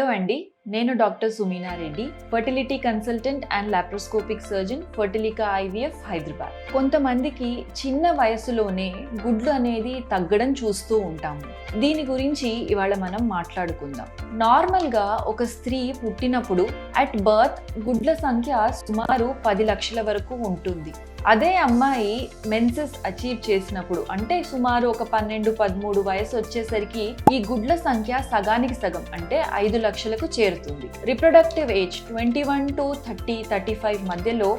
Hello అండి, నేను doctor Sumeena Reddy, fertility consultant and laparoscopic surgeon, Fertilica IVF, Hyderabad. కొంతమందికి చిన్న వయసులోనే గుడ్లు అనేది తగ్గడం చూస్తూ ఉంటాము. దీని గురించి ఇవాళ మనం మాట్లాడుకుందాం. నార్మల్గా ఒక స్త్రీ పుట్టినప్పుడు అట్ బర్త్ గుడ్ల సంఖ్య సుమారు 10 లక్షల వరకు ఉంటుంది. అదే అమ్మాయి మెన్సెస్ అచీవ్ చేసినప్పుడు, అంటే సుమారు ఒక 12-13 వయసు వచ్చేసరికి ఈ గుడ్ల సంఖ్య సగానికి సగం, అంటే 5 లక్షలకు చేరుతుంది. రిప్రొడక్టివ్ ఏజ్ 21 to 30-35 మధ్యలో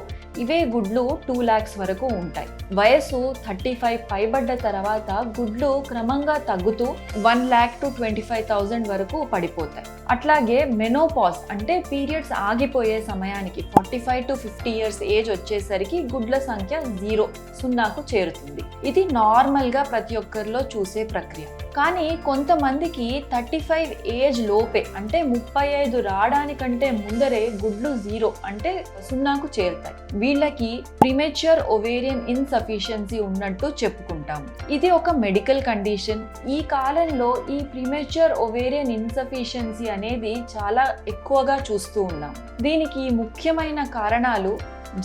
ఇవే గుడ్లు 2 lakhs వరకు ఉంటాయి. వయసు 35 పైబడ్డ తర్వాత గుడ్లు క్రమంగా తగ్గుతూ 1 lakh to 25,000 వరకు పడిపోతాయి. అట్లాగే మెనోపాజ్ అంటే పీరియడ్స్ ఆగిపోయే సమయానికి 45 to 50 years ఏజ్ వచ్చేసరికి గుడ్ల సంఖ్య 0కు చేరుతుంది. ఇది నార్మల్గా ప్రతి ఒక్కరిలో చూసే ప్రక్రియ. కానీ కొంతమందికి 35 ఏజ్ లోపే, అంటే 35 రావడానికంటే ముందరే గుడ్లు 0 అంటే 0కు చేరుతాయి. వీళ్ళకి ప్రీమెచ్యూర్ ఓవేరియన్ ఇన్సఫిషియన్సీ ఉన్నట్టు చెప్పుకుంటాము. ఇది ఒక మెడికల్ కండిషన్. ఈ కాలంలో ఈ ప్రీమెచ్యూర్ ఓవేరియన్ ఇన్సఫిషియన్సీ అనేది చాలా ఎక్కువగా చూస్తూ ఉన్నాం. దీనికి ముఖ్యమైన కారణాలు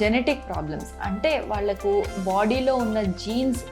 జెనెటిక్ ప్రాబ్లమ్స్, అంటే వాళ్లకు బాడీలో ఉన్న జీన్స్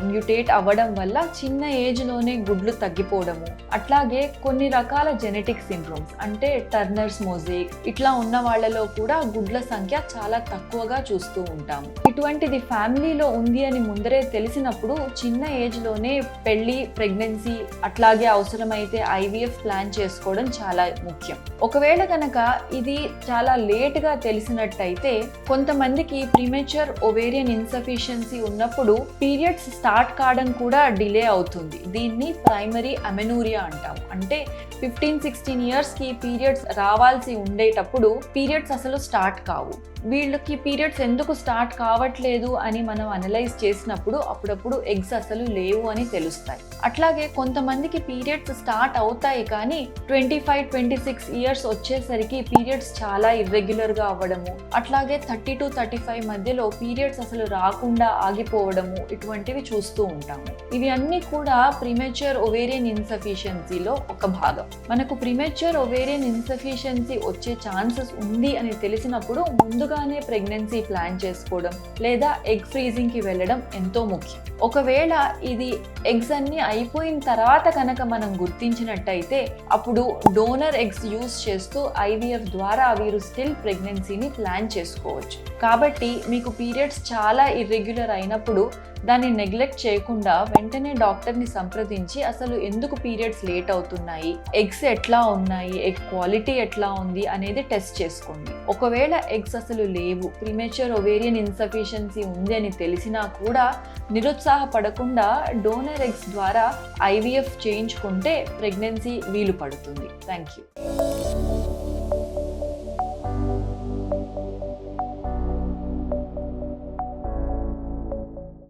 మ్యూటేట్ అవ్వడం వల్ల చిన్న ఏజ్లోనే గుడ్లు తగ్గిపోవడము, అట్లాగే కొన్ని రకాల జెనెటిక్ సిండ్రోమ్స్, అంటే టర్నర్స్ మోజేక్ ఇట్లా ఉన్న వాళ్ళలో కూడా గుడ్ల సంఖ్య చాలా తక్కువగా చూస్తూ ఉంటాము. ఇటువంటిది ఫ్యామిలీలో ఉంది అని ముందరే తెలిసినప్పుడు చిన్న ఏజ్లోనే పెళ్లి, ప్రెగ్నెన్సీ, అట్లాగే అవసరమైతే ఐవీఎఫ్ ప్లాన్ చేసుకోవడం చాలా ముఖ్యం. ఒకవేళ కనుక ఇది చాలా లేట్గా తెలిసినట్టయితే కొంతమందికి ప్రీమెచ్యూర్ ఓవేరియన్ ఇన్సఫిషియన్సీ ఉన్నప్పుడు పీరియడ్స్ స్టార్ట్ కావడం కూడా డిలే అవుతుంది. దీన్ని ప్రైమరీ అమెనూరియా అంటాం. అంటే 15-16 yearsకి పీరియడ్స్ రావాల్సి ఉండేటప్పుడు పీరియడ్స్ అసలు స్టార్ట్ కావు. వీళ్ళకి పీరియడ్స్ ఎందుకు స్టార్ట్ కావట్లేదు అని మనం అనలైజ్ చేసినప్పుడు అప్పుడప్పుడు ఎగ్స్ అసలు లేవు అని తెలుస్తాయి. అట్లాగే కొంతమందికి పీరియడ్స్ స్టార్ట్ అవుతాయి, కానీ 25-26 years వచ్చేసరికి పీరియడ్స్ చాలా ఇర్రెగ్యులర్గా అవ్వడము, అట్లాగే 30 to 35 మధ్యలో పీరియడ్స్ అసలు రాకుండా ఆగిపోవడము, ఇటువంటివి చూస్తూ ఉంటాము. ఇవి అన్నీ కూడా ప్రీమెచ్యూర్ ఓవేరియన్ ఇన్సఫిషియన్సీలో ఒక భాగం. మనకు ప్రీమెచ్యూర్ ఓవేరియన్ ఇన్సఫిషియన్సీ వచ్చే ఛాన్సెస్ ఉంది అని తెలిసినప్పుడు ముందుగానే ప్రెగ్నెన్సీ ప్లాన్ చేసుకోవడం లేదా ఎగ్ ఫ్రీజింగ్కి వెళ్ళడం ఎంతో ముఖ్యం. ఒకవేళ ఇది ఎగ్స్ అన్ని అయిపోయిన తర్వాత కనుక మనం గుర్తించినట్టయితే అప్పుడు డోనర్ ఎగ్స్ యూజ్ చేస్తూ ఐవీఎఫ్ ద్వారా వీరు స్టిల్ ప్రెగ్నెన్సీని ప్లాన్ చేసుకోవచ్చు. కాబట్టి మీకు పీరియడ్స్ చాలా ఇర్రెగ్యులర్ అయినప్పుడు దాన్ని నెగ్లెక్ట్ చేయకుండా వెంటనే డాక్టర్ని సంప్రదించి అసలు ఎందుకు పీరియడ్స్ లేట్ అవుతున్నాయి, ఎగ్స్ ఎట్లా ఉన్నాయి, ఎగ్ క్వాలిటీ ఎట్లా ఉంది అనేది టెస్ట్ చేసుకోండి. ఒకవేళ ఎగ్స్ అసలు లేవు, ప్రీమెచ్యూర్ ఓవేరియన్ ఇన్సఫిషియన్సీ ఉంది అని తెలిసినా కూడా నిరుత్సాహపడకుండా డోనర్ ఎగ్స్ ద్వారా ఐవీఎఫ్ చేయించుకుంటే ప్రెగ్నెన్సీ వీలు పడుతుంది. Thank you.